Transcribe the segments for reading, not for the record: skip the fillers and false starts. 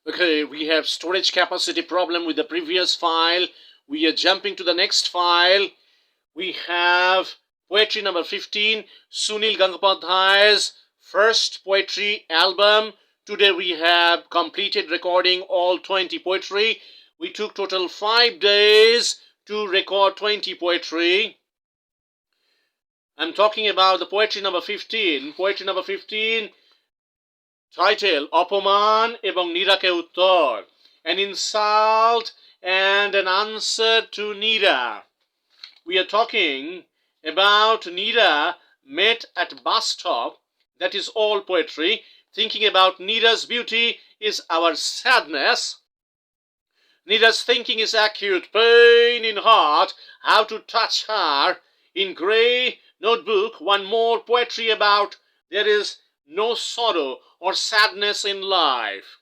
Okay, we have storage capacity problem with the previous file. We are jumping to the next file. We have poetry number 15, Sunil Gangopadhya's first poetry album. Today we have completed recording all 20 poetry. We took total 5 days to record 20 poetry. I'm talking about the poetry number 15. Poetry number 15, title Apaman ebong Nirake Uttor, an insult and an answer to Nira. We are talking about Nira met at bus stop. That is all poetry. Thinking about Nira's beauty is our sadness. Nira's thinking is acute pain in heart. How to touch her. In grey notebook, one more poetry about there is no sorrow or sadness in life.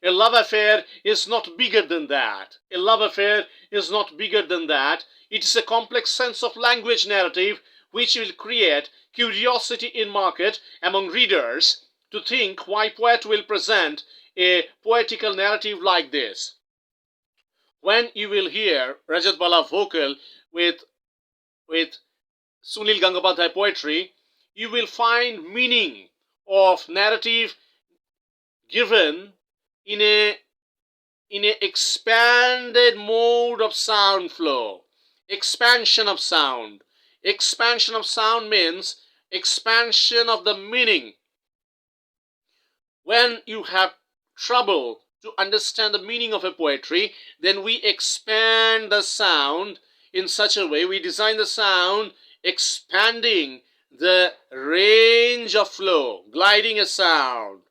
A love affair is not bigger than that. A love affair is not bigger than that. It is a complex sense of language narrative which will create curiosity in market among readers to think why poet will present a poetical narrative like this. When you will hear Rajat Bala vocal with Sunil Gangopadhya poetry, you will find meaning of narrative given in a expanded mode of sound flow. Expansion of sound. Expansion of sound means expansion of the meaning. When you have trouble to understand the meaning of a poetry, then we expand the sound in such a way, we design the sound expanding the range of flow, gliding a sound,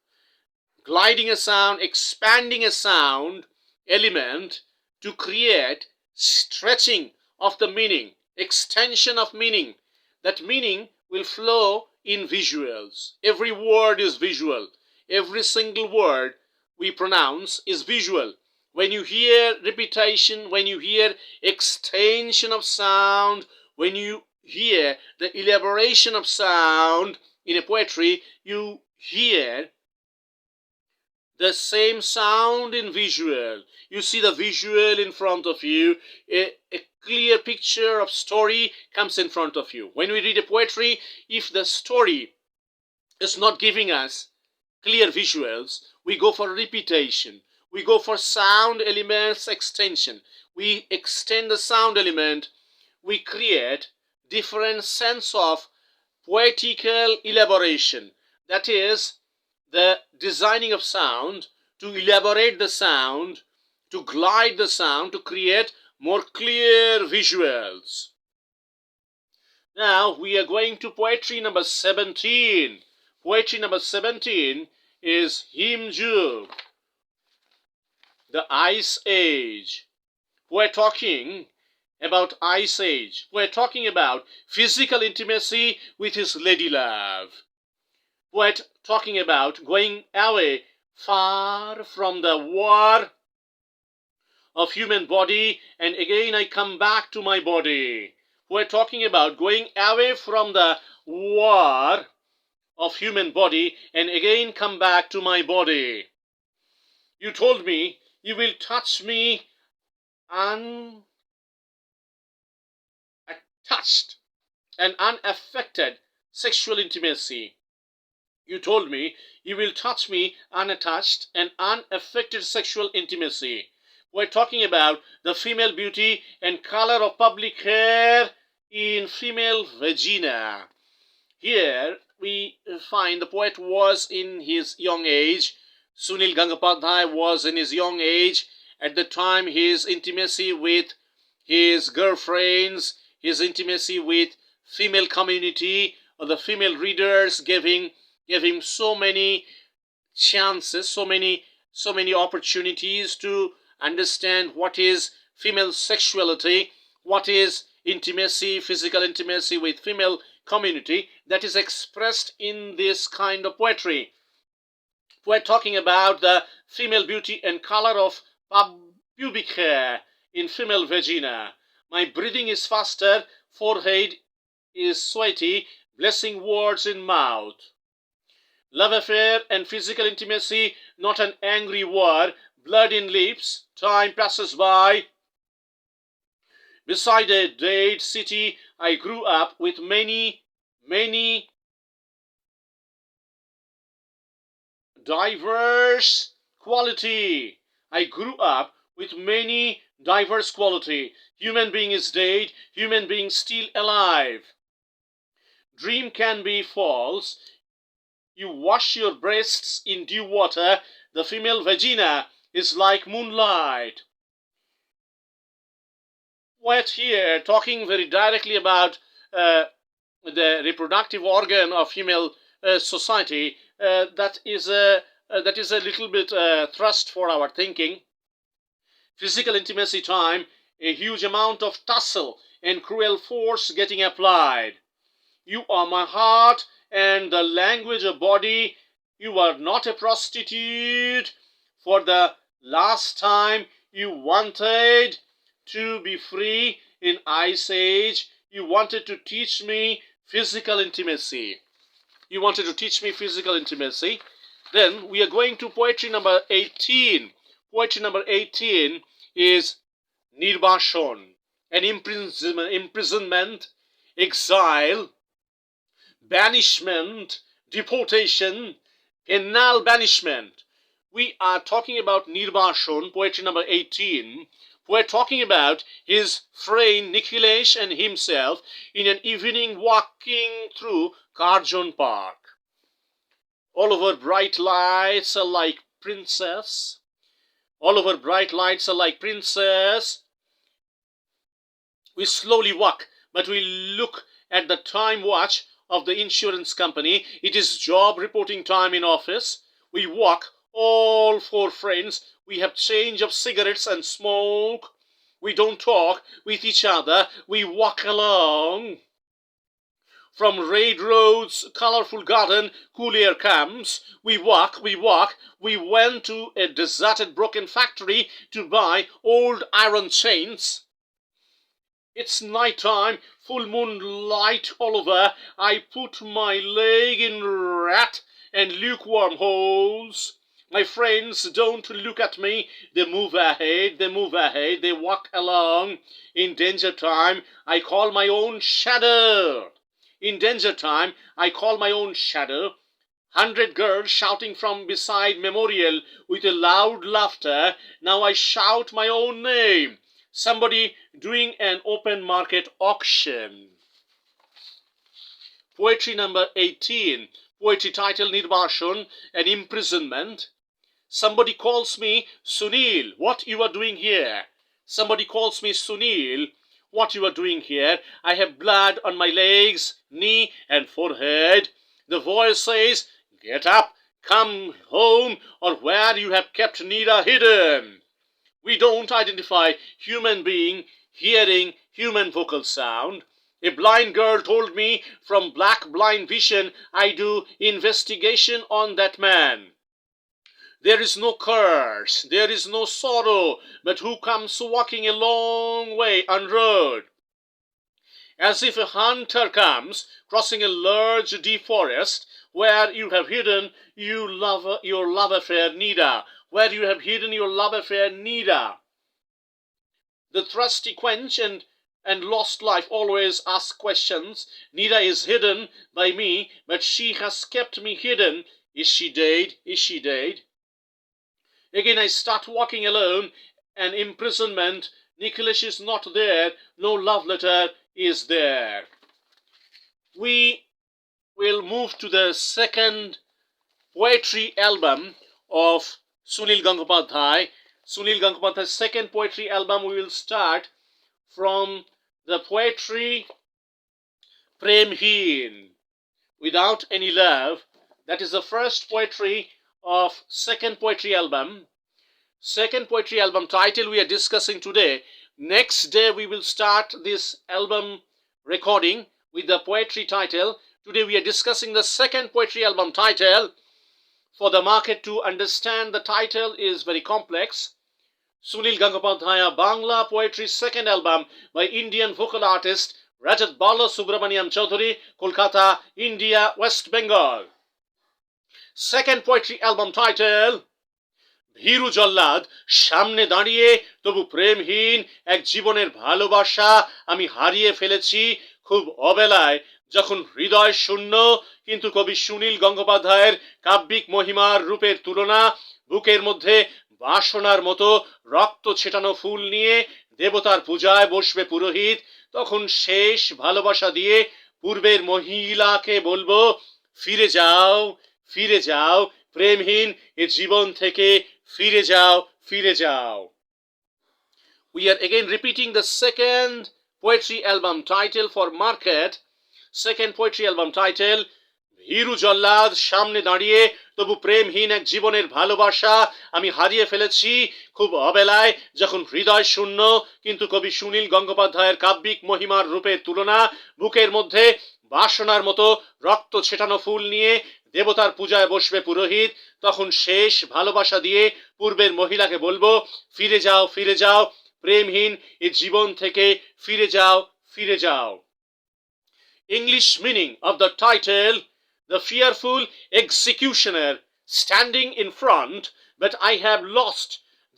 expanding a sound element to create stretching of the meaning, extension of meaning. That meaning will flow in visuals. Every word is visual. Every single word we pronounce is visual. When you hear repetition, when you hear extension of sound, when you hear the elaboration of sound in a poetry, you hear the same sound in visual. You see the visual in front of you. A clear picture of story comes in front of you. When we read a poetry, if the story is not giving us clear visuals, we go for repetition. We go for sound elements extension. We extend the sound element. We create different sense of poetical elaboration. That is the designing of sound, to elaborate the sound, to glide the sound, to create more clear visuals. Now we are going to poetry number 17. Poetry number 17 is Himju, the Ice Age. We're talking about Ice Age. We're talking about physical intimacy with his lady love. We're talking about going away far from the war of human body, and again I come back to my body. We're talking about going away from the war of human body and again come back to my body. You told me you will touch me untouched and unaffected sexual intimacy. You told me you will touch me unattached and unaffected sexual intimacy. We're talking about the female beauty and color of public hair in female vagina. Here we find the poet was in his young age. Sunil Gangopadhya was in his young age at the time his intimacy with his girlfriends, his intimacy with female community, or the female readers gave him so many chances, so many opportunities to understand what is female sexuality, what is intimacy, physical intimacy with female community, that is expressed in this kind of poetry. We're talking about the female beauty and color of pubic hair in female vagina. My breathing is faster, forehead is sweaty, blessing words in mouth. love affair and physical intimacy, not an angry war, blood in lips, time passes by. Beside a dead city, I grew up with many diverse quality. I grew up with many diverse quality. Human being is dead, human being still alive. Dream can be false. You wash your breasts in dew water. The female vagina is like moonlight. What here, talking very directly about the reproductive organ of female society, that is a little bit thrust for our thinking. Physical intimacy time, a huge amount of tussle and cruel force getting applied. You are my heart and the language of body. You are not a prostitute. For the last time you wanted to be free in Ice Age. You wanted to teach me physical intimacy. You wanted to teach me physical intimacy. Then we are going to poetry number 18. Poetry number 18 is Nirbashon, an imprisonment, exile, banishment, deportation, penal banishment. We are talking about Nirbashon, poetry number 18. We're talking about his friend Nikhilesh and himself in an evening walking through Karjon Park. All over bright lights are like princess. All over bright lights are like princess. We slowly walk, but we look at the time watch of the insurance company. It is job reporting time in office. We walk, all four friends. We have change of cigarettes and smoke. We don't talk with each other. We walk along. From red roads, colorful garden, cool air comes. We walk. We went to a deserted broken factory to buy old iron chains. It's night time, full moonlight all over. I put my leg in rat and lukewarm holes. My friends don't look at me. They move ahead, they walk along. In danger time, I call my own shadow. In danger time, I call my own shadow. 100 girls shouting from beside memorial with a loud laughter. Now I shout my own name. Somebody doing an open market auction. Poetry number 18. Poetry title Nirbashon, an imprisonment. Somebody calls me Sunil. What you are doing here? Somebody calls me Sunil. What you are doing here? I have blood on my legs, knee and forehead. The voice says, get up, come home, or where you have kept Nida hidden. We don't identify human being hearing human vocal sound. A blind girl told me from black blind vision I do investigation on that man. There is no curse, there is no sorrow, but who comes walking a long way on road? As if a hunter comes, crossing a large deep forest, where you have hidden your love affair, Nida. Where you have hidden your love affair, Nida. The thirsty quench and lost life always ask questions. Nida is hidden by me, but she has kept me hidden. Is she dead? Is she dead? Again I start walking alone. An imprisonment. Nikhilesh is not there. No love letter is there. We will move to the second poetry album of Sunil Gangopadhya. Sunil Gangopadhya's second poetry album. We will start from the poetry Premheen, without any love. That is the first poetry of second poetry album. Second poetry album title we are discussing today. Next day we will start this album recording with the poetry title. Today we are discussing the second poetry album title. For the market to understand the title is very complex. Sunil Gangopadhya Bangla Poetry second album by Indian vocal artist RAJAT Bala Subramaniam Chaudhary, Kolkata, India, West Bengal. Second poetry album title, ভীরু জল্লাদ সামনে দাঁড়িয়ে তবু প্রেমহীন এক জীবনের ভালোবাসা আমি হারিয়ে ফেলেছি খুব অবেলায় যখন হৃদয় শূন্য। কিন্তু কবি সুনীল গঙ্গোপাধ্যায়ের কাব্যিক মহিমার রূপের তুলনা, বুকের মধ্যে বাসনার মতো রক্ত ছেটানো ফুল নিয়ে দেবতার পূজায় বসবে পুরোহিত, তখন শেষ ভালোবাসা দিয়ে পূর্বের মহিলাকে বলবো, ফিরে যাও, ফিরে যাও, প্রেমহীন এ জীবন থেকে ফিরে যাও, ফিরে যাও। We are again repeating the second poetry album title for market. Second poetry album title, ভীরু জল্লাদ সামনে দাঁড়িয়ে তবু প্রেমহীন এক জীবনের ভালোবাসা আমি হারিয়ে ফেলেছি খুব অবেলায় যখন হৃদয় শূন্য। কিন্তু কবি সুনীল গঙ্গোপাধ্যায়ের কাব্যিক মহিমার রূপের তুলনা, বুকের মধ্যে বাসনার মতো রক্ত ছেটানো ফুল নিয়ে দেবতার পূজায় বসবে পুরোহিত, তখন শেষ ভালোবাসা দিয়ে পূর্বের মহিলাকে বলবো, ফিরে যাও, ফিরে যাও, প্রেমহীন এই জীবন থেকে ফিরে যাও, ফিরে যাও। English meaning of the title, the fearful executioner standing in front, but I have lost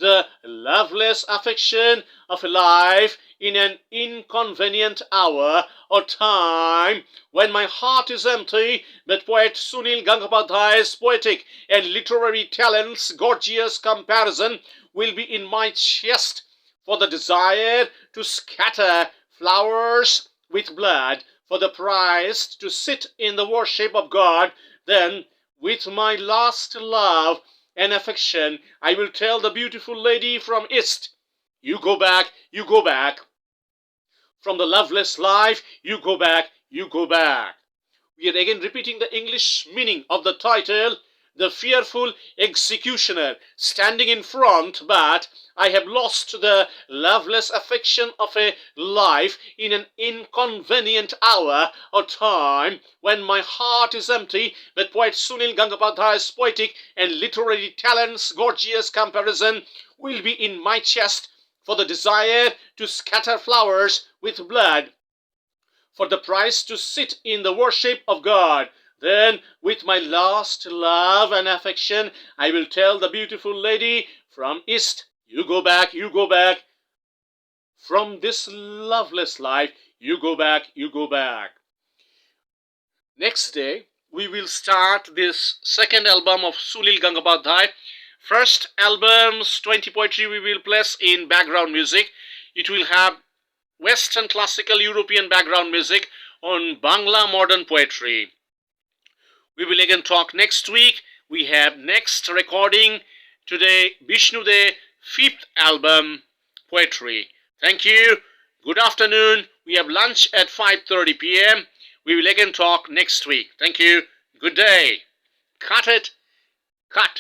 the loveless affection of life in an inconvenient hour or time when my heart is empty, but poet Sunil Gangopadhyay's poetic and literary talents' gorgeous comparison will be in my chest for the desire to scatter flowers with blood, for the price to sit in the worship of God. Then with my last love and affection I will tell the beautiful lady from East, you go back, you go back. From the loveless life, you go back, you go back. We are again repeating the English meaning of the title, the fearful executioner standing in front, but I have lost the loveless affection of a life in an inconvenient hour or time when my heart is empty, but poet Sunil Gangopadhyay's poetic and literary talents' gorgeous comparison will be in my chest for the desire to scatter flowers with blood, for the price to sit in the worship of God. Then with my last love and affection I will tell the beautiful lady from East, you go back, you go back. From this loveless life, you go back, you go back. Next day, we will start this second album of Sunil Gangopadhyay. First album's 20 poetry we will place in background music. It will have Western classical European background music on Bangla modern poetry. We will again talk next week. We have next recording today, Vishnude fifth album poetry. Thank you. Good afternoon. We have lunch at 5:30 p.m. We will again talk next week. Thank you. Good day. Cut it. Cut.